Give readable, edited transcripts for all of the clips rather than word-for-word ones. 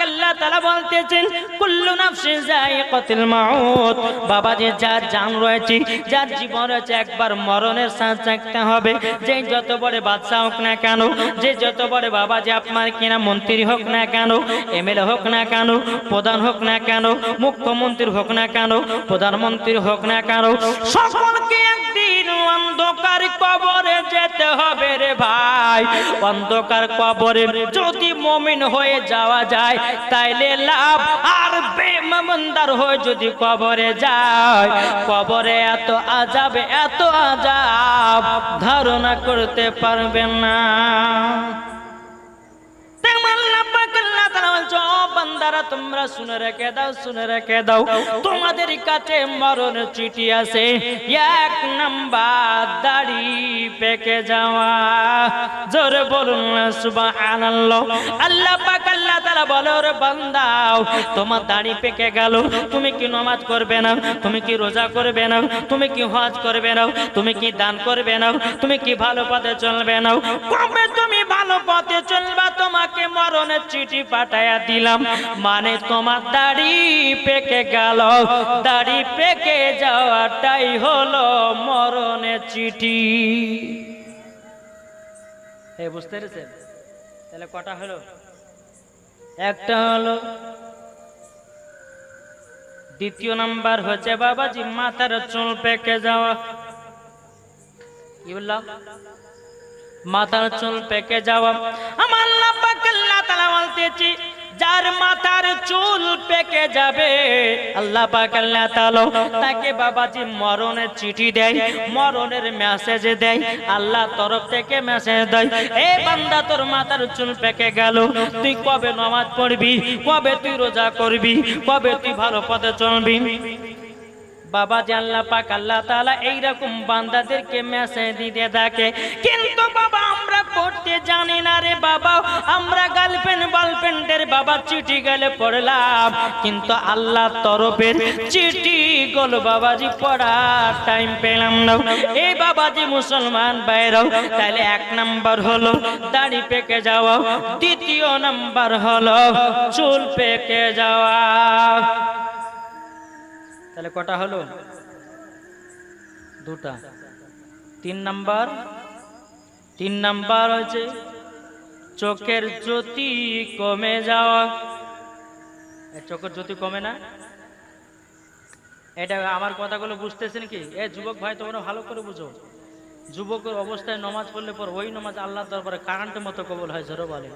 আল্লাহ তাআলা বলতেছেন কুল্লু নাফসিন যায়িকাতুল মাউত। বাবাজি যার জান রয়েছে, যার জীবন রয়েছে, একবার মরণের স্বাদ চাখতে হবে। যে যত বড় বাদশা হোক না কেন, যে যত বড় বাবাজি আপনার কিনা মন্ত্রী হোক না কেন, এমএলএ হোক না কেন, প্রধান হোক না কেন, মুখ্যমন্ত্রী হোক না কেন, প্রধানমন্ত্রী হোক না কেন, সকলকে একদিন অন্ধকার কবরে যেতে হবে রে ভাই। অন্ধকার কবরে যদি মুমিন হয়ে যাওয়া যায় তাইলে লাভ, আর বেঈমানদার হয়ে যদি কবরে যায়, কবরে এত আযাব, এত আযাব ধারণা করতে পারবেন না। বান্দারা তোমরা শুনে রেখে দাও, শুনে রেখে দাও, তোমাদের কাছে মরণ চিঠি আছে। এক নাম্বার দাড়ি পেকে যাওয়া। জোরে বলুন না সুবহানাল্লাহ। আল্লাহ পাক আল্লাহ তাআলা বলে ওরে বান্দাও তোমার দাড়ি পেকে গেল, তুমি কি নামাজ করবে না, তুমি কি রোজা করবে না, তুমি কি হজ করবে না, তুমি কি দান করবে না, তুমি কি ভালো পথে চলবে না। কবে তুমি ভালো পথে চলবা তোমাকে মরণের চিঠি পাঠায়া দিলাম। মানে তোমার দাড়ি পেকে গেল, দাড়ি পেকে যাওয়াটাই হলো মরণের চিঠি। এই বুঝতে পেরেছেন? তাহলে কটা হলো? একটা হলো। দ্বিতীয় নাম্বার হচ্ছে বাবাজি মাথার চুল পেকে যাওয়া। কি বললাম? মাথার চুল পেকে যাওয়া। আমার আল্লাহ পাক আল্লাহ তাআলা বলতেছি যার মাথার চুল পেকে যাবে আল্লাহ পাক আল্লাহ তাআলা তাকে বাবাজি মরণের চিঠি দেয়, মরণের মেসেজ দেয়। আল্লাহ তরফ থেকে মেসেজ দেয়, এ বান্দা তোর মাথার চুল পেকে গেল, তুই কবে নামাজ পড়বি, কবে তুই রোজা করবি, কবে তুই ভালো পথে চলবি। বাবাজি আল্লাহ পাক আল্লাহ তাআলা এইরকম বান্দাদেরকে মেসেজ দিতে থাকে। কিন্তু বাবা আমরা পড়তে জানি না রে বাবা, আমরা গার্লফ্রেন্ডের বাবা চিঠি গেলে পড়লাম, কিন্তু আল্লাহ তরফের চিঠি গুলো বাবাজি পড়ার টাইম পেলাম না। এই বাবাজি মুসলমান ভাইরাও, তাহলে এক নাম্বার হলো দাড়ি পেকে যাওয়া, দ্বিতীয় নাম্বার হলো চুল পেকে যাওয়া। তাহলে কটা হলো? দুটা। তিন নাম্বার হচ্ছে চোখের জ্যোতি কমে যাওয়া। চোখের জ্যোতি কমে না? এটা আমার কথাগুলো বুঝতেছেন কি? এ যুবক ভাই তোমরা ভালো করে বুঝো। যুবকের অবস্থায় নামাজ পড়লে পর ওই নামাজ আল্লাহর দরবারে কারেন্টের মতো কবুল হয়। জোরে বলে।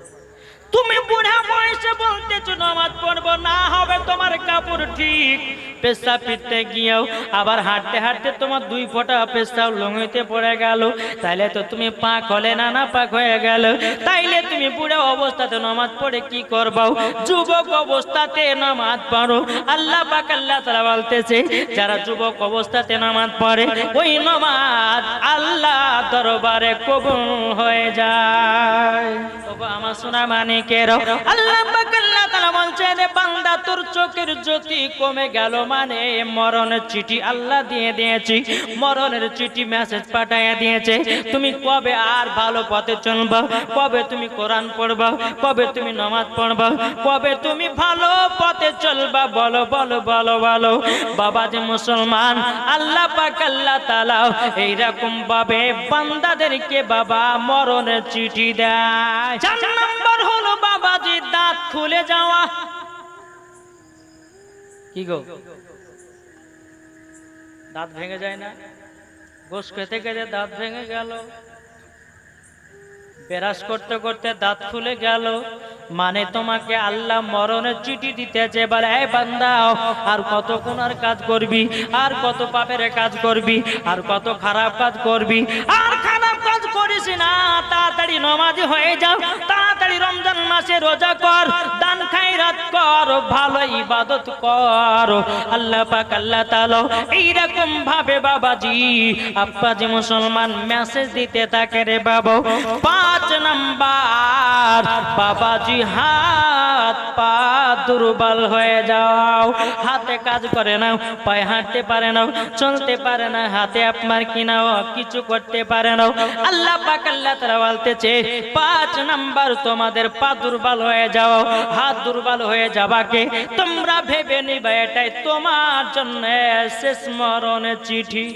তুমি বুড়া বয়সে বলতেছো নামাজ পড়বো না, হবে তোমার কাপড় ঠিক, পেশাব ফিরতে গিয়েও আবার হাঁটতে হাঁটতে তোমার দুই ফোঁটা পেশাব লুঙ্গিতে পড়ে গেল, তাইলে তো তুমি পাক হলে না, না পাক হয়ে গেল। তাইলে তুমি বুড়া অবস্থাতে নামাজ পড়ে কি করবো? যুবক অবস্থাতে নামাজ পড়ো। আল্লাহ পাক আল্লাহ তাআলা বলতেছে যারা যুবক অবস্থাতে নামাজ পড়ে ওই নামাজ আল্লাহ দরবারে কবুল হয়ে যায়। তবে আমার শোনা মানিকেরও আল্লাহ পাক আল্লাহ তাআলা বলছেন বান্দা তোর চোখের জ্যোতি কমে গেল, মানে মরণের চিঠি আল্লাহ দিয়ে দিয়েছি, মরণের চিঠি মেসেজ পাঠাইয়া দিয়েছে। তুমি কবে আর ভালো পথে চলবা, কবে তুমি কোরআন পড়বা, কবে তুমি নামাজ পড়বা, কবে তুমি ভালো পথে চলবা? বলো বলো বলো বলো। বাবা যে মুসলমান আল্লাহ পাক আল্লাহ তাআলা এইরকম ভাবে বান্দাদেরকে বাবা মরণের চিঠি দেয়। চার নাম্বার হলো বাবাজি দাঁত খুলে যাওয়া। কি গো, দাঁত ভেঙে যায় না? গোশ খেতে খেতে দাঁত ভেঙে গেল, বেরাস করতে করতে দাঁত খুলে গেল, মানে তোমাকে আল্লাহ মরণের চিঠি দিতেছে। বলে এই বান্দা আর কত গুনার কাজ করবি, আর কত পাপের কাজ করবি, আর কত খারাপ কাজ করবি, আর খারাপ কাজ করিস না। তাড়াতাড়ি নামাজি হয়ে যাও, তাড়াতাড়ি রমজান মাসে রোজা কর, দান খায়রাত কর, ভালো ইবাদত কর। আল্লাহ পাক আল্লাহ তাআলা এইরকম ভাবে বাবাজি আব্বাজি মুসলমান মেসেজ দিতে থাকে রে বাবা। পাঁচ নাম্বার বাবাজি হাত পা দুর্বল হয়ে যাও, হাতে কাজ করে না, পায়ে হাঁটতে পারে না, চলতে পারে না, হাতে আপনার কিনাও কিছু করতে পারে না, আল্লাহ পাক আল্লাহ তাআলা বলতেছে 5 নাম্বার তোমাদের পা দুর্বল হয়ে যাও, হাত দুর্বল হয়ে যাবাকে তোমরা ভেবে নিবা এটাই তোমার জন্য শেষ মরণের চিঠি।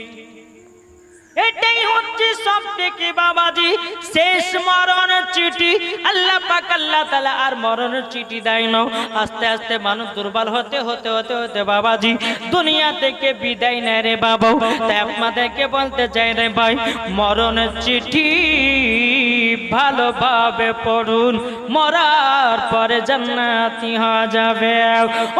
এটাই হচ্ছে সব থেকে বাবাজি শেষ মরণের চিঠি। আল্লাহ পাক আল্লাহ তাআলা আর মরণের চিঠি দেয় না। আস্তে আস্তে মানুষ দুর্বল হতে হতে হতে হতে বাবাজি দুনিয়া থেকে বিদায় নেয় রে বাবা। তাই আপনাদেরকে বলতে চাই রে ভাই, মরণের চিঠি ভালোভাবে পড়ুন, মরার পরে জান্নাতি হওয়া যাবে।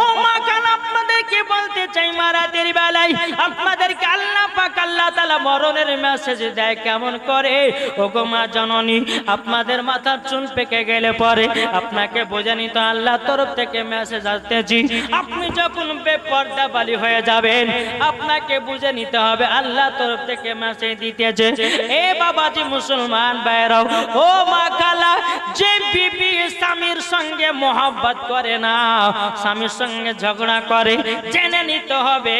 ও মা কাল আপনাদেরকে বলতে চাই, মারাতের বেলায় আপনাদেরকে আল্লাহ পাক আল্লাহ তাআলা মরণের মেসেজ দেয় কেমন করে। ও গো মা জননী, আপনাদের মাথার চুল পেকে গেলে পরে আপনাকে বোঝা নিত আল্লাহ তরফ থেকে মেসেজ আসতেছি। আপনি যখন বেপর্দা বালি হয়ে যাবেন আপনাকে বুঝে নিতে হবে আল্লাহ তরফ থেকে মেসেজ দিতেছে। এ বাবাজি মুসলমান ভাইরাও, ও মা খালা, যে বিবি স্বামীর সঙ্গে মোহাব্বত করে না, স্বামীর সঙ্গে ঝগড়া করে, জেনে নিতে হবে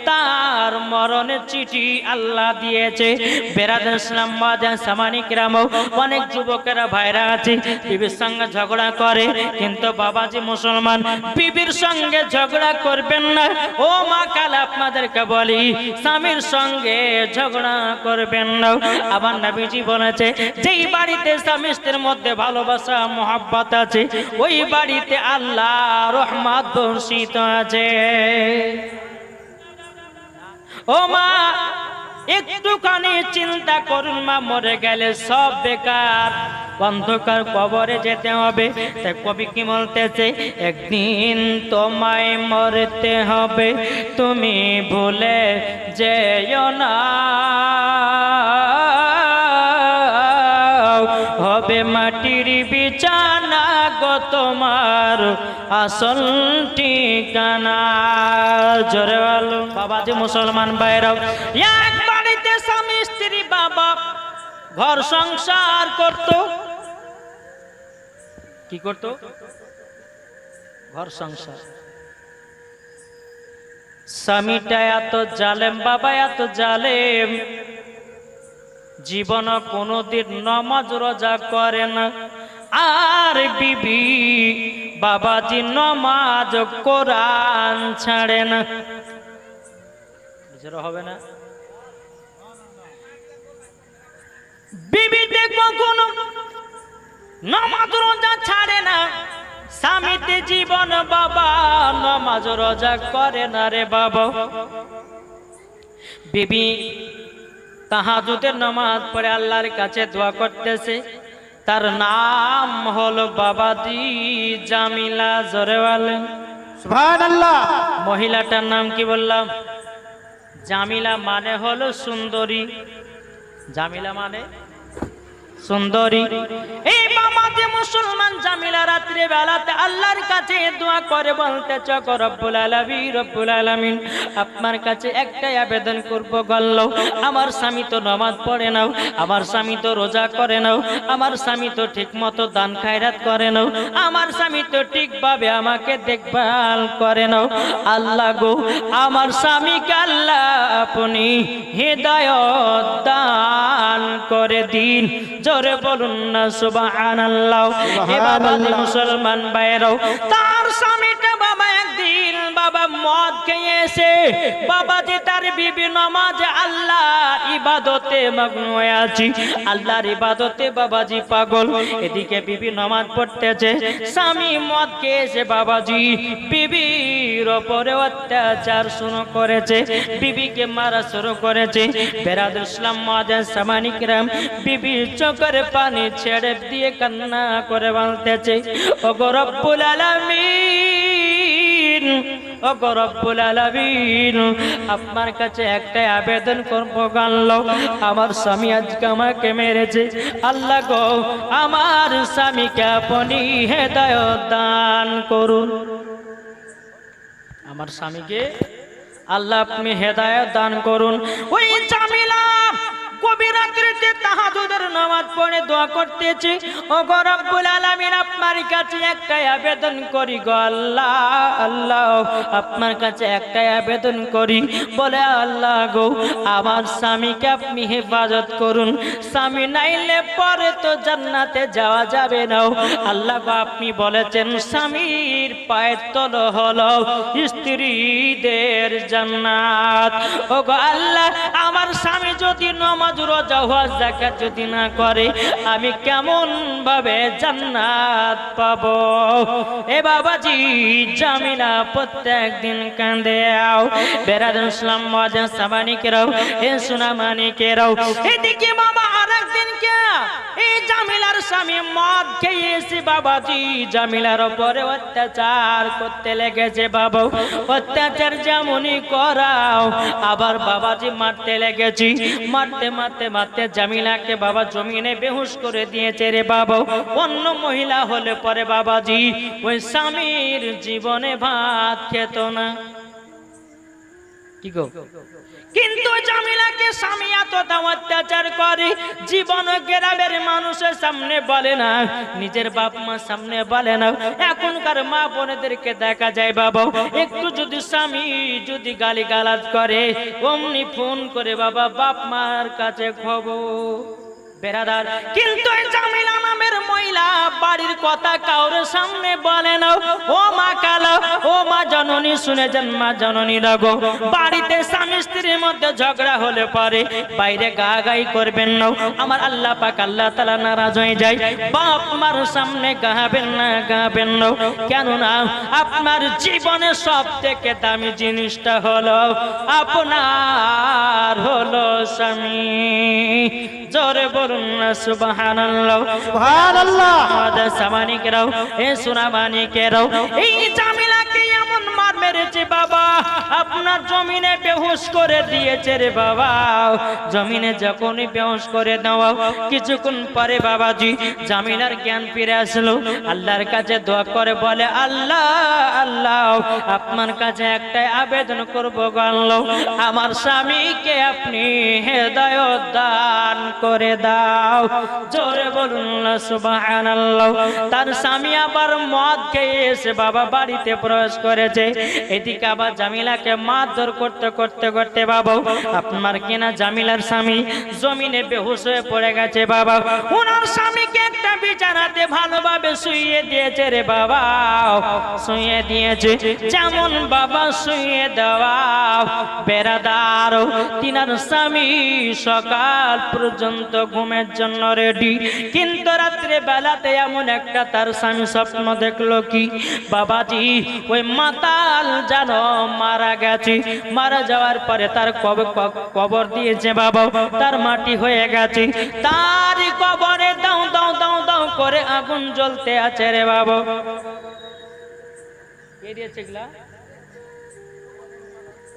তার মরণের চিঠি আল্লাহ দিয়েছে। বেরাদার ইসলাম মাদান সামানিক রামও অনেক যুবকেরা ভাইরা আছে বিবির সঙ্গে ঝগড়া করে, কিন্তু বাবাজি মুসলমান বিবির সঙ্গে ঝগড়া করবেন না। ও মা খালা আপনাদেরকে বলি, স্বামীর সঙ্গে ঝগড়া করবেন না। আবার নবীজি বলেছে যেই বাড়িতে স্বামী স্ত্রীর মধ্যে ভালোবাসা মোহাব্বত আছে ওই বাড়িতে আল্লাহ রহমত বর্ষিত আছে। ও মা একটুখানি চিন্তা করুন, মা মরে গেলে সব বেকার, অন্ধকার কবরে যেতে হবে। তাই কবি কি বলতেছে, একদিন তোমায় মরতে হবে তুমি ভুলে যেও না, হবে মাটির বিছানা গো তোমার আসল ঠিকানা। জোরে বলো বাবাজি মুসলমান ভাইরাও, এক বাড়িতে স্বামী স্ত্রী বাবা ঘর সংসার করত। কি করত? ঘর সংসার। স্বামীটা এত জালেম, বাবা এত জালেম, জীবন কোনদিন নামাজ রোজা করে না। আর বিবি বাবাজি নামাজ কোরআন ছাড়ে না। হবে না? বিবিতে কখনো নামাজ রোজা ছাড়ে না, স্বামীতে জীবন বাবা নামাজ রোজা করে না রে বাবা। বিবি তাহাজ্জুদের নামাজ পড়ে আল্লাহর কাছে দোয়া করতেছে, তার নাম হলো বাবাজি জামিলা। জোরে বলেন সুবহানাল্লাহ। মহিলাটার নাম কি বললাম? জামিলা মানে হলো সুন্দরী। জামিলা মানে সুন্দরী। এই বাবাজি মুসলমান জামিলা রাত্রে বেলাতে আল্লাহর কাছে দোয়া করে বলতেছে, রব্বুল আলামিন, রব্বুল আলামিন, আপনার কাছে একটাই আবেদন করব গল্ল, আমার স্বামী তো নামাজ পড়ে নাও, আমার স্বামী তো রোজা করে নাও, আমার স্বামী তো ঠিক মতো দান খায়রাত করে নাও, আমার স্বামী তো ঠিকভাবে আমাকে দেখভাল করে নাও। আল্লাহ গো, আমার স্বামীকে আল্লাহ আপনি হেদায়েত দান করে দিন। জোরে বলুন না সুবহানাল্লাহ। এ বাবাজি মুসলমান ভাইরাও, তার স্বামীটা বাবা একদিন বাবা মদ খেয়েছে, বাবাজি তার বিবি নামাজে আল্লাহ ইবাদতে মগ্ন হয়ে আছে, আল্লাহর ইবাদতে বাবাজি পাগল। এদিকে বিবি নামাজ পড়তেছে, স্বামী মদ খেয়েছে, বাবাজি বিবির উপরে অত্যাচার শুরু করেছে, বিবিকে মারা শুরু করেছে। বেরাদুল ইসলাম মাদান সামানিক রাম বিবির চোখের পানি ছেড়ে দিয়ে কান্না করে বলতেছে, ওগো রব্বুল আলামিন, ওগো রব্বুল আলামিন, আপনার কাছে একটাই আবেদন করব আল্লাহ, আমার স্বামী আজকে আমাকে মেরেছে, আল্লাহ গো আমার স্বামীকে আপনি হেদায়েত দান করুন। আমার স্বামীকে আল্লাহ আপনি হেদায়েত দান করুন। ওই জামিলা গভীর রাত্রিতে তাহাজ্জুদের নামাজ পড়ে দোয়া করতেছে, ওগো রব্বুল আলামিন আপনার কাছে একটাই আবেদন করি গো আল্লাহ, আল্লাহ আপনার কাছে একটাই আবেদন করি, বলে আল্লাহ গো আমার স্বামীকে আপনি হেফাজত করুন, স্বামী নাইলে পরে তো জান্নাতে যাওয়া যাবে না। আল্লাহ গো আপনি বলেছেন স্বামীর পায়ের তল হলো স্ত্রীদের জান্নাত। ওগো আল্লাহ আমার স্বামী যদি নামাজ রোজা হজ যাকাত যদি না করে আমি কেমন ভাবে জান্নাত পাবো? এ বাবাজি জামিলা প্রত্যেক দিন কাঁদে আও, বেরাদুল ইসলাম ওয়াজা সাবানিকেরাও, এ সুনামানিকেরাও, এদিকে বাবা আরেকদিন কে এই জামিলার স্বামী মদ খেয়েছে বাবাজি, জামিলার উপরে অত্যাচার করতে লেগেছে বাবা, অত্যাচার যেমনই করাও আবার বাবাজি মারতে লেগেছি, মারতে মারতে মারতে জামিলাকে বাবা জমিনে বেহুশ করে দিয়েছে রে বাবা। অন্য মহিলা হলে পরে বাবাজি ওই স্বামীর জীবনে ভাত খেত না, কি গো? কিন্তু জামিলাকে স্বামী এতটা অত্যাচার করে জীবন গ্রামের মানুষের সামনে বলে না, নিজের বাপ মার সামনে বলে না। এখনকার মা বোনেদেরকে দেখা যায় বাবা একটু যদি স্বামী যদি গালিগালাজ করে অমনি ফোন করে বাবা বাপ মার কাছে খবর বেরাদার। কিন্তু জামিলা নামের মহিলা বাড়ির কথা কাউরে সামনে বলে না। ও মা কালা, ও মা জননী শুনেছেন মা জননী রাগো, বাড়িতে স্বামী স্ত্রীর মধ্যে ঝগড়া হলে পরে বাইরে গাগাই করবেন না, আমার আল্লাহ পাক আল্লাহ তাআলা নারাজ হয়ে যায়। বাপ মার সামনে গাবেন না, গাবেন না, কেননা আপনার জীবনে সব থেকে দামি জিনিসটা হলো আপনার হলো স্বামী। জোরে বলুন না সুবহানাল্লাহ, সুবহানাল্লাহ। আমাদের সামানিকেরাও, এ সুনামানিকেরাও, এই জামিলাকে এমন মার মেরেছে বাবা আপনার জমিনে বেহুশ করে দিয়েছে রে বাবা। জমিনে যখনই বেহুশ করে দেওয়া কিছুক্ষণ পরে বাবাজি জামিলার জ্ঞান ফিরে আসলো, আল্লাহর কাছে দোয়া করে বলে আল্লাহ, আল্লাহ আপনার কাছে একটাই আবেদন করবো গো আল্লাহ, আমার স্বামীকে আপনি হেদায়েত দান করে দাও। জোরে বলুন না সুবহানাল্লাহ। তার স্বামী আবার মদ খেয়ে এসে বাবা বাড়িতে প্রবেশ করেছে, এদিকে আবার জামিলাকে মারধর করতে করতে করতে বাবা আপনার কিনা জামিলার স্বামী জমিনে বেহুশ হয়ে পড়ে গেছে বাবা। ওনার স্বামীকে একটা বিছানাতে ভালোভাবে শুইয়ে দিয়েছে রে বাবা, শুইয়ে দিয়েছে যেমন বাবা শুইয়ে দেওয়া বেরাদার তিনার স্বামী সকাল পর্যন্ত ঘুমের জন্য রেডি। কিন্তু রাত্রে বেলাতে এমন একটা তার স্বামী স্বপ্ন দেখলো কি বাবাজি ওই মাতাল জানো মারা গেছে, মারা যাওয়ার পরে তার কবর দিয়েছে বাবা, তার মাটি হয়ে গেছে, তার কবরে দাও দাও দাও দাও করে আগুন জ্বলতে আছে রে বাবা। কে দিয়েছে এগুলা?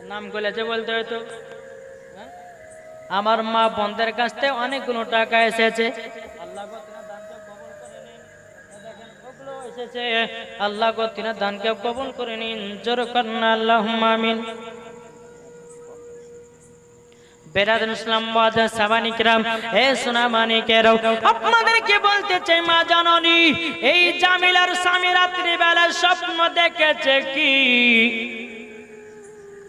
নাম বলেছে বলতে হয়তো আমার মা বন্ধের কাছ থেকে অনেকগুলো টাকা এসেছে, আল্লাহ গো তিনার দানকে কবুল করে নিন। দেখেন ওগুলো এসেছে, আল্লাহ গো তিনার দানকে কবুল করে নিন। জোরে করুন আল্লাহুম্মা আমিন। বেরাদুল ইসলাম ওয়াজা সাবানিকরাম, হে সুনামানিকেরাও, আপনাদেরকে বলতে চাই মা জননী এই জামিলার স্বামী রাত্রি বেলা স্বপ্ন দেখেছে কি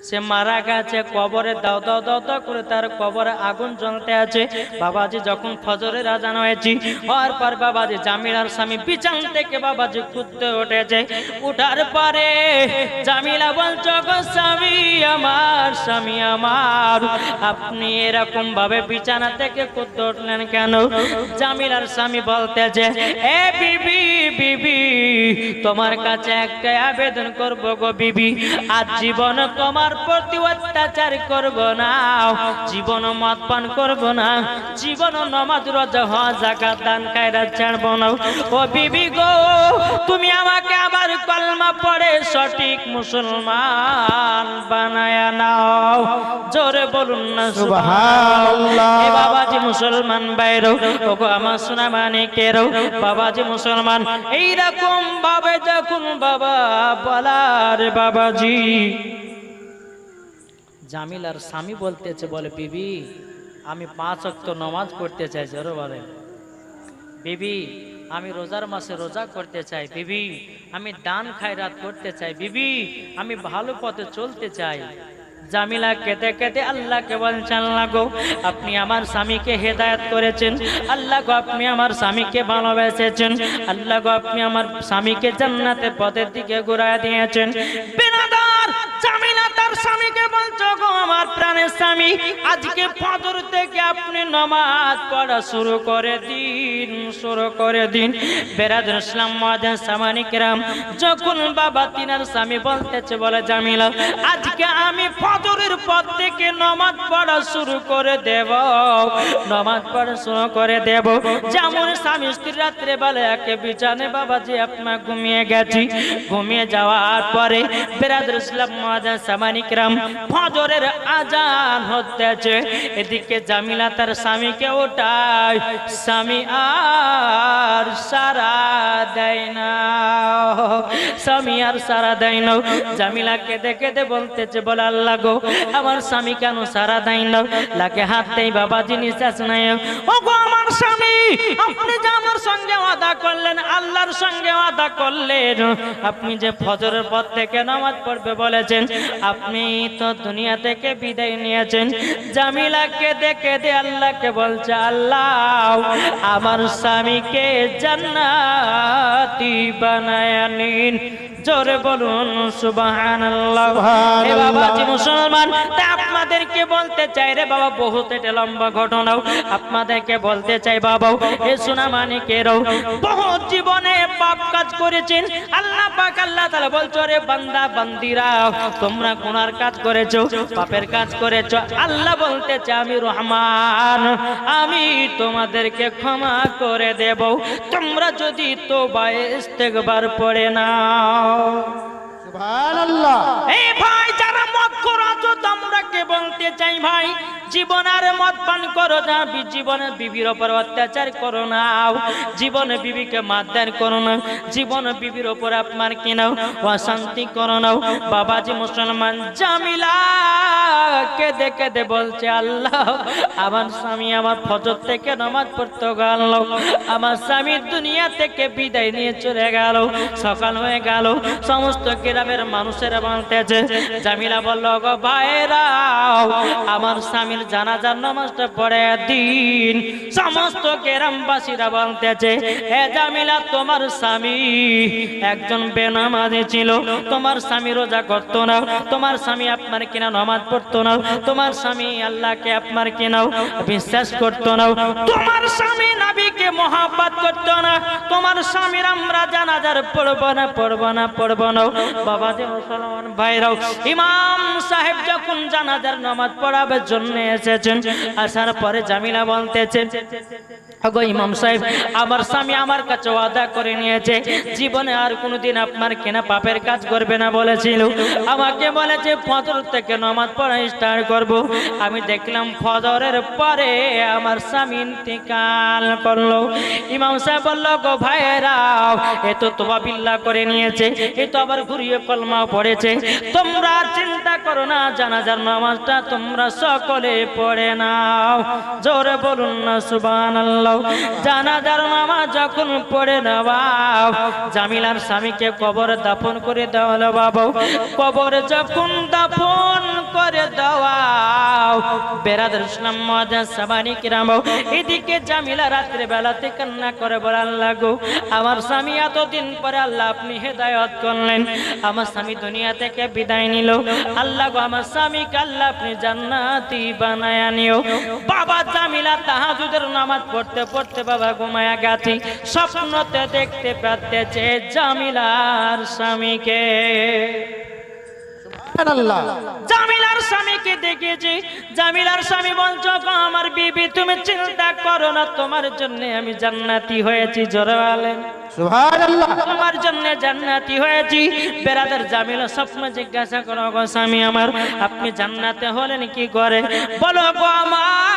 সে মারা গেছে, কবরে দাও দাও দাও দাও করে তার কবরে আগুন জ্বলতে আছে। বাবাজি যখন ফজরের আজান হয়েছে হওয়ার পর বাবাজি জামিলার স্বামী বিছান থেকে বাবাজি কুদতে উঠেছে, উঠার পরে জামিলা বলছো গো স্বামী আমার, স্বামী আমার আপনি এরকম ভাবে বিছানা থেকে কুদতে উঠলেন কেন? জামিলার স্বামী বলতেছে এ বিবি, বিবি তোমার কাছে একটা আবেদন করবো গো বিবি, আজ জীবন তোমার প্রতি অত্যাচার করব না, জীবন মদ পান করব না, জীবন নামাজ রোজা হজ যাকাত দান খায়রাত ছাড়ব না। ও বিবি গো তুমি আমাকে আবার কলমা পড়ে সঠিক মুসলমান বানায়া নাও। জোরে বলুন না সুবহানাল্লাহ। এ বাবাজি মুসলমান বাইরো, ওগো আমার সুনামানিকেরও বাবাজি মুসলমান এইরকম ভাবে যখন বাবা বলার বাবাজি জামিলার স্বামী বলতেছে বলে বিবি আমি 5 ওয়াক্ত নামাজ পড়তে চাই, জোরে বলেন। বিবি আমি রোজার মাসে রোজা করতে চাই। বিবি আমি দান খায়রাত করতে চাই। বিবি আমি ভালো পথে চলতে চাই। জামিলা কেঁদে কেঁদে আল্লাহকে বলছেন, আল্লাহ গো আপনি আমার স্বামীকে হেদায়েত করেছেন, আল্লাহ গো আপনি আমার স্বামীকে ভালোবেসেছেন, আল্লাহ গো আপনি আমার স্বামীকে জান্নাতের পথের দিকে ঘুরায় দিয়েছেন। বিনাদার জামিলা তার স্বামীকে বলছো, গো আমার প্রাণের স্বামী আজকে ফজর থেকে আপনি নামাজ পড়া শুরু করে দিন। বেরাদুল ইসলাম মুআজ্জিন সামানি কিরাম, যখন বাবা তিনার স্বামী বলতেছে, বলে জামিলা আজকে আমি ফজরের পর থেকে নামাজ পড়া শুরু করে দেব। যেমন স্বামী স্ত্রী রাত্রে বেলা একে বিছানে বাবাজি আপনার ঘুমিয়ে গেছি, ঘুমিয়ে যাওয়ার পরে বেরাদুল ইসলাম মুআজ্জিন সামানি কিরাম ফজরের আজান হতেছে, এদিকে জামিলা তার স্বামীকে ওঠায়, স্বামী আর সারা দেয় না, জামিলা কেঁদে কেঁদে বলতেছে, বলে আল্লাহ গো আমার স্বামী কেন সারা দেয় না? লাগে হাত দেই বাবা জিনিস আছে না। ও গো আমার স্বামী আপনি যে আমার সঙ্গে ওয়াদা করলেন, আল্লাহর সঙ্গে ওয়াদা করলেন, আপনি যে ফজরের পর থেকে নামাজ পড়বে বলেছেন, আপনি তো দুনিয়া থেকে বিদায় নিয়েছেন। জামিলা কেঁদে কেঁদে আল্লাহকে বলছে, আল্লাহ আমার স্বামীকে জান্নাতি বানায় নিন। জোরে বলুন সুবহানাল্লাহ। এ বাবাজি মুসলমান, তা আপনাদেরকে বলতে চাই রে বাবা, বহুত এটা লম্বা ঘটনাও আপনাদেরকে বলতে চাই বাবা। এ সোনা মানিকেরও বহুত জীবনে পাপ কাজ করেছেন, আল্লাহ পাক আল্লাহ তাআলা বলছো, রে বান্দা বান্দিরা তোমরা গুনার কাজ করেছো, পাপের কাজ করেছো, আল্লাহ বলতে চাই আমি রহমান, আমি তোমাদেরকে ক্ষমা করে দেব, তোমরা যদি তওবা ইস্তেগফার পড়ে নাও। সুবহানাল্লাহ। এই ভাই যারা মদ করাছো তোমরাকে বলতে চাই ভাই, জীবন আর মদ পান করো না, জীবনে বিবির উপর অত্যাচার করো না, জীবনে বিবিকে মারধর করো না, জীবনে বিবির উপর আপনার কি নাও অশান্তি করো না। বাবাজি মুসলমান, জামিলা কেঁদে কেঁদে বলছে, আল্লাহ আমার স্বামী আমার ফজর থেকে নামাজ পড়তে গেল, আমার স্বামী দুনিয়া থেকে বিদায় নিয়ে চলে গেল, সকাল হয়ে গেল, সমস্ত গ্রামের মানুষেরা বলতেছে। জামিলা বলল, গো ভাইরা আমার স্বামীর জানাজার নামাজটা পড়ে দিন। সমস্ত গ্রামবাসীরা বলতেছে, হে জামিলা তোমার স্বামী একজন বেনামাজি ছিল, তোমার স্বামী রোজা করতো না, তোমার স্বামী আপনার কিনা নামাজ পড়তো না, তোমার স্বামী আল্লাহকে আপনার কিনাও বিশ্বাস করতো না, তোমার স্বামী নবীকে মহব্বত করতো না, তোমার স্বামীর আমরা জানাজার পড়বো না। বাবাজি মুসলমান ভাইরাও, ইমাম সাহেব যখন জানাজার নামাজ পড়াবার জন্য এসেছেন, আসার পরে জামিলা বলতেছেন, আগো ইমাম সাহেব আমার স্বামী আমার কাছে ওয়াদা করে নিয়েছে জীবনে আর কোনোদিন আপনার কেনা পাপের কাজ করবে না বলেছিল, আমাকে বলেছে ফজর থেকে নামাজ পড়া স্টার্ট করব। আমি দেখলাম ফজরের পরে আমার স্বামী ইন্তেকাল করলো। ইমাম সাহেব বলল, গো ভাইরা এ তো তওবা বিল্লাহ করে নিয়েছে, এ তো আবার ঘুরিয়ে কলমা পড়েছে, তোমরা চিন্তা করো না, জানাজার নামাজটা তোমরা সকলে পড়ে নাও। জোরে বলুন না সুবহানাল্লাহ। জানাজার নামাজ যখন পড়ে নাও, জামিলার স্বামীকে কবরে দাফন করে দেওয়া হলো। বাবা কবরে যখন দাফন করে দেওয়া, বেরাদুল ইসলাম মুআজ্জিন সামানি কিরাম, এদিকে জামিলা রাত্রে বেলাতে কান্না করে বলে, আল্লাহ গো আমার স্বামী এতদিন পরে আল্লাহ আপনি হেদায়েত করলেন, আমার স্বামী দুনিয়া থেকে বিদায় নিল, আল্লাহ গো আমার স্বামীকে আল্লাহ আপনি জান্নাতি বানায়া নিও। বাবা জামিলা তাহাজ্জুদের নামাজ পড়তে পড়তে বাবা ঘুমায়া গেছে, স্বপ্নতে দেখতে পাচ্ছে জামিলার স্বামীকে। জামিলার স্বামীকে দেখেছি, জামিলার স্বামী বলছো, আমার বিবি তুমি চিন্তা করো না, তোমার জন্য আমি জান্নাতি হয়েছি। জোরে বলেন সুবহানাল্লাহ। তোমার জন্য জান্নাতি হয়েছি। বেরাদার জামিলা স্বপ্ন জিজ্ঞাসা করো, গো স্বামী আমার আপনি জান্নাতে হলেন কি করে? বলো গো আমার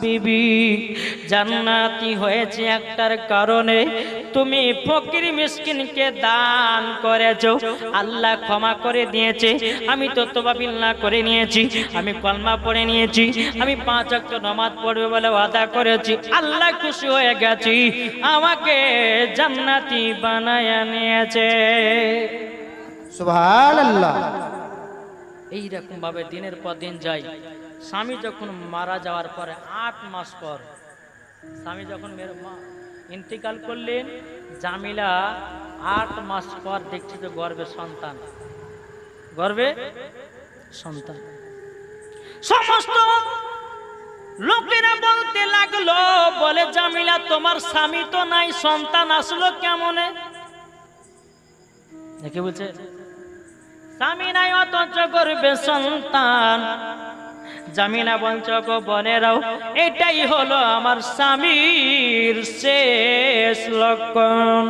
বিবি জান্নাতি হয়েছে একটার কারণে তুমি ফকির মিসকিনকে দান করেছো, আল্লাহ ক্ষমা করে দিয়েছে। আমি তো তওবা বিল্লাহ করে নিয়েছি, আমি কলমা পড়ে নিয়েছি, আমি 5 ওয়াক্ত নামাজ পড়বে বলে ওয়াদা করেছি, আল্লাহ খুশি হয়ে গেছি, আমাকে জান্নাতি বানায়া নিয়েছে। সুবহানাল্লাহ। এইরকম ভাবে দিনের পর দিন যায়। স্বামী যখন মারা যাওয়ার পরে 8 মাস পর, স্বামী যখন ইন্তেকাল করলেন, জামিলা 8 মাস পর দেখছে যে গর্ভে সন্তান, গর্ভে সন্তান। সমস্ত লোকেরা বলতে লাগলো, বলে জামিলা তোমার স্বামী তো নাই, সন্তান আসলো কেমনে? দেখে বলছে স্বামী নাই অথচ গর্ভে সন্তান। জামিলা বলছো গো বোনেরাও, এটাই হলো আমার স্বামীর শেষ লক্ষণ।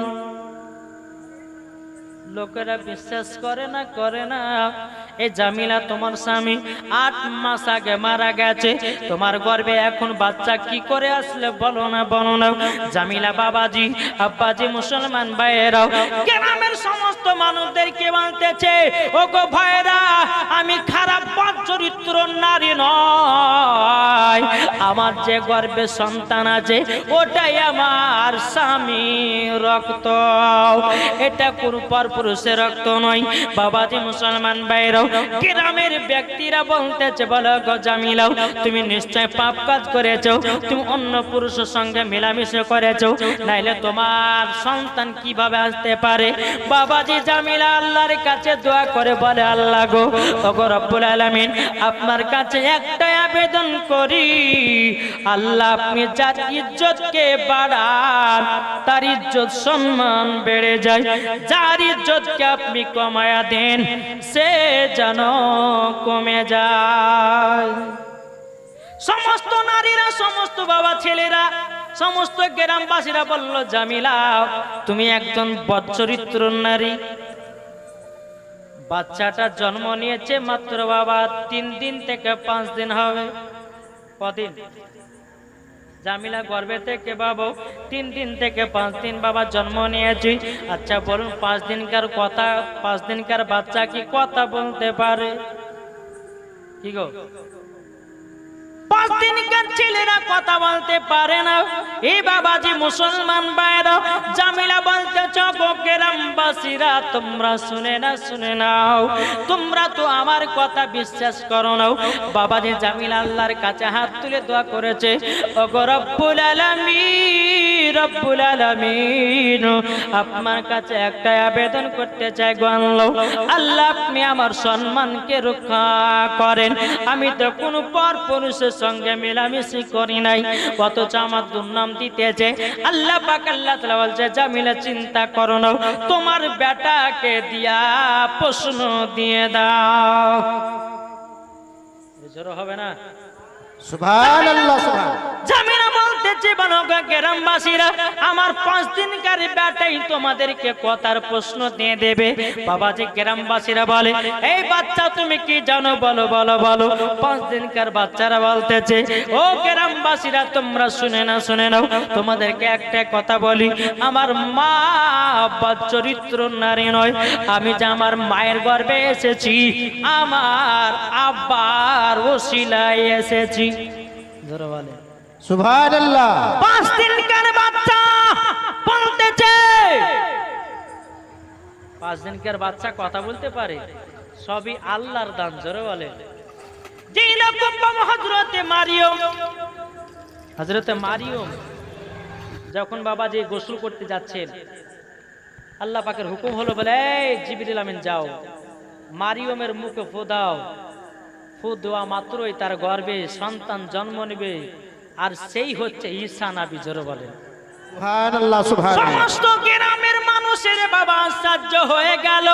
লোকেরা বিশ্বাস করে না। এই জামিলা তোমার স্বামী 8 মাস আগে মারা গেছে, তোমার গর্ভে এখন বাচ্চা কি করে আসলে বলো না। জামিলা বাবাজি, আব্বাজি, মুসলমান ভাইয়েরাও, গ্রামের সমস্ত মানুষদেরকে বলতেছে, ও গো ভাইরা, আমি খারাপ চরিত্র নারী নয়, আমার যে গর্ভে সন্তান আছে ওটাই আমার স্বামী রক্ত, এটা কোন পরপুরুষের রক্ত নয়। বাবাজি, মুসলমান ভাইরাও, গ্রামের ব্যক্তিরা বলতেছে, বলো গো জামিলাও, তুমি নিশ্চয় পাপ কাজ করেছো, তুমি অন্য পুরুষের সঙ্গে মেলামেশা করেছো, নাইলে তোমার সন্তান কিভাবে আসতে পারে? বাবাজি জামিলা আল্লাহর কাছে দোয়া করে বলে, আল্লাহ গো, ওগো রব্বুল আলামিন, আপনার কাছে একটাই আবেদন করি, আল্লাহ আপনি যার ইজ্জতকে বাড়ান, তার ইজ্জত সম্মান বেড়ে যায়, যার ইজ্জতকে আপনি কমায়া দেন, সে যেন কমে যায়। সমস্ত নারীরা, সমস্ত বাবা ছেলেরা, সমস্ত গ্রামবাসীরা বলল, জামিলা তুমি একজন বদচরিত্র নারী। বাচ্চাটা জন্ম নিয়েছে মাত্র বাবা 3 দিন থেকে 5 দিন হবে। কদিন? জামিলা গর্ভে থেকে বাবা 3 দিন থেকে 5 দিন বাবা জন্ম নিয়েছে। আচ্ছা বলুন, 5 দিনকার কথা, 5 দিনকার বাচ্চা কি কথা বলতে পারে? কি গো, 5 দিনকার ছেলেরা কথা বলতে পারে না। এই বাবাজি, মুসলমান ভাইরা, জামিলা বলতেছ গো গ্রামবাসীরা, তোমরা শুনে নাও, তোমরা তো আমার কথা বিশ্বাস করো না। বাবাজি জামিলা আল্লাহর কাছে হাত তুলে দোয়া করেছে, ওগো রব্বুল আলামিন, আপনার কাছে একটা আবেদন করতে চাই গো আল্লাহ, আপনি আমার সম্মানকে রক্ষা করেন। আমি তো কোনো পর পুরুষের সঙ্গে মেলামেশি করি নাই, অথচ আমার দুর্নাম দিতেছে। আল্লাহ পাক আল্লাহ তাআলা বলছে, জামিলা চিন্তা করো না, তোমার বেটাকে দিয়া প্রশ্ন দিয়ে দাও। জোর হবে না? সুবহানাল্লাহ, সুবহানাল্লাহ। জামিলা বলতেছে, বানগা গ্রামবাসীরা, আমার 5 দিনকার বেটাই তোমাদেরকে কথার প্রশ্ন দিয়ে দেবে। বাবাজি গ্রামবাসীরা বলে, এই বাচ্চা তুমি কি জানো, বলো। 5 দিনকার বাচ্চারা বলতেছে, ও গ্রামবাসীরা তোমরা শুনে নাও, তোমাদেরকে একটা কথা বলি, আমার মা চরিত্র নারী নয়, আমি যে আমার মায়ের গর্ভে এসেছি, আমার আব্বার ওসিলায় এসেছি। ধরো বলে সুবহানাল্লাহ। 5 দিনকার বাচ্চা বলতেছে, 5 দিনকার বাচ্চা কথা বলতে পারে, সবই আল্লাহর দান। জোরে বলে, যেই রকম বাবা হযরতে মারিয়ম যখন বাবা যে গোসল করতে যাচ্ছেন, আল্লাহ পাকের হুকুম হলো, বলে এই জিবরিল আমিন যাও, মারিয়মের মুখে ফু দাও। ফু দেওয়া মাত্রই তার গর্ভে সন্তান জন্ম নেবে, আর সেই হচ্ছে ঈসা নবী। জোরে বলেন সুবহানাল্লাহ, সুবহানাল্লাহ। সমস্ত গ্রামের মানুষের বাবা আশ্চর্য হয়ে গেল।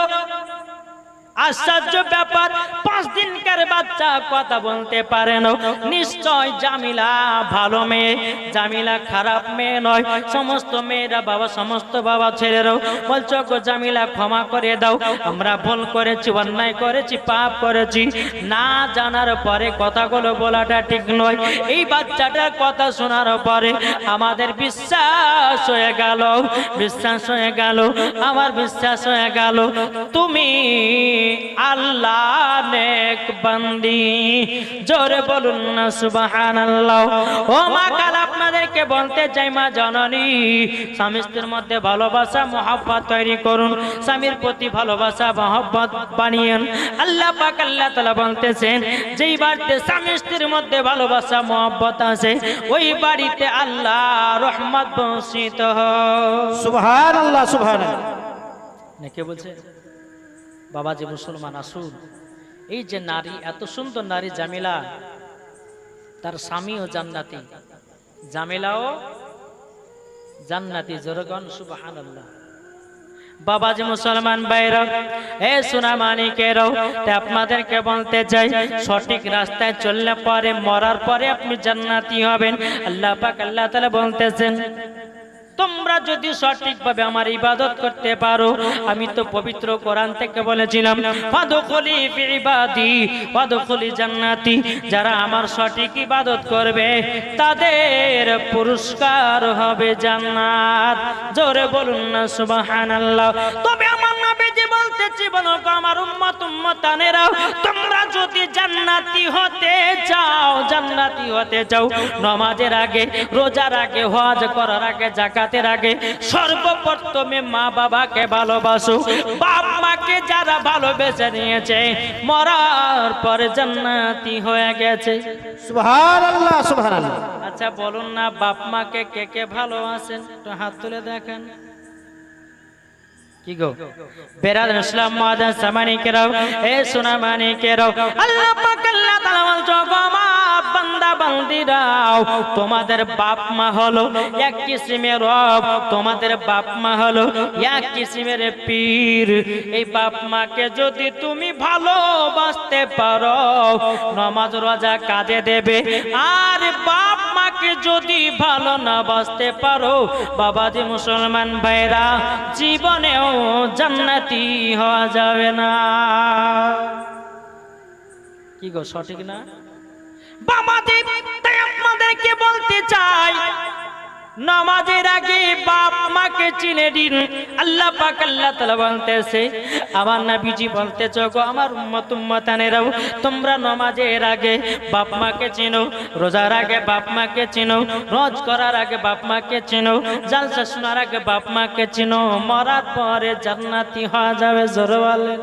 আশ্চর্য ব্যাপার, 5 দিনকার বাচ্চা কথা বলতে পারে না। নিশ্চয় জামিলা ভালো মেয়ে, জামিলা খারাপ মেয়ে নয়। সমস্ত মেয়েরা বাবা, সমস্ত বাবা ছেলেরাও বলছো গো জামিলা ক্ষমা করে দাও, আমরা ভুল করেছি, অন্যায় করেছি, পাপ করেছি। না জানার পরে কথাগুলো বলাটা ঠিক নয়। এই বাচ্চাটার কথা শোনার পরে আমাদের বিশ্বাস হয়ে গেল, বিশ্বাস হয়ে গেল, আমার বিশ্বাস হয়ে গেল তুমি আল্লাহ নেক বান্দি। জোরে বলুন না সুবহানাল্লাহ। ও মা, কাল আপনাদেরকে বলতে চাই মা জননী, স্বামী স্ত্রীর মধ্যে ভালোবাসা মহব্বত তৈরি করুন, স্বামীর প্রতি ভালোবাসা মহব্বত বানিয়েন। আল্লাহ পাক আল্লাহ তাআলা বলতেছেন, যেই বাড়িতে স্বামী স্ত্রীর মধ্যে ভালোবাসা মহব্বত আছে ওই বাড়িতে আল্লাহ রহমত বর্ষিত হয়। সুবহানাল্লাহ সুবহানাল্লাহ। না কে বলছে? বাবা যে মুসলমান আসুন, এই যে নারী, এত সুন্দর নারী জামিলা, তার স্বামীও জান্নাতি, জামিলাও জান্নাতি। জোরগণ সুবহানাল্লাহ। বাবা যে মুসলমান ভাইরা, এ সোনা মানিকেরাও, তাই আপনাদেরকে বলতে চাই, সঠিক রাস্তায় চললে পরে মরার পরে আপনি জান্নাতি হবেন। আল্লাহ পাক আল্লাহ তাআলা বলতেছেন, তোমরা যদি সঠিকভাবে আমার ইবাদত করতে পারো, আমি তো পবিত্র কোরআন থেকে বলেছিলাম, ফাদখুলি ফি ইবাদি ওয়াদখুলি জান্নাতি, যারা আমার সঠিক ইবাদত করবে তাদের পুরস্কার হবে জান্নাত। জোরে বলুন না সুবহানাল্লাহ। তবে আমার নবীজি বলতেছি, বলো গো আমার উম্মত উম্মতানেরা, তোমরা যদি জান্নাতি হতে চাও, জান্নাতি হতে চাও, নামাজের আগে, রোজার আগে, হজ করার আগে, যাকাতের আগে সর্বপ্রথমে মা বাবাকে ভালোবাসো। বাপ মাকে যারা ভালোবেসে নিয়েছে মরার পরে জান্নাতি হয়ে গেছে। সুবহানাল্লাহ সুবহানাল্লাহ। আচ্ছা বলুন না, বাপ মাকে কে কে ভালোবাসেন? একটু হাত তুলে দেখেন। কি গো বেরাদ ইসলাম মাদান সামানিকেরাও, এ সোনা মানিকেরাও, আল্লাহ পাক আল্লাহ তাআলা বলছো, গো আমার বান্দা বান্দিরাও, তোমাদের বাপ মা হলো এক কিসিমের রব, তোমাদের বাপ মা হলো এক কিসিমের পীর। এই বাপ মাকে যদি তুমি ভালোবাসতে পারো, নামাজ রোজা কাজে দেবে। আর বাপ মাকে যদি ভালো না বাসতে পারো, বাবাজি মুসলমান ভাইরা, জীবনেও জান্নাতি হওয়া যাবে না। কি গো সঠিক না বাবাজি? তাই আপনাদেরকে বলতে চাই, নামাজের আগে বাপ মাকে চিনে দিন। আল্লাহ পাক আল্লাহ তাআলা বলতেছে, আমার নবীজি বলতেছে, গো আমার উম্মত উম্মতানেরাও, তোমরা নামাজের আগে বাপ মাকে চিনো, রোজার আগে বাপ মাকে চিনো, রোজ করার আগে বাপ মাকে চিনো, জালসা শোনার আগে বাপ মাকে চিনো, মরার পরে জান্নাতি হওয়া যাবে। জোরে বলেন।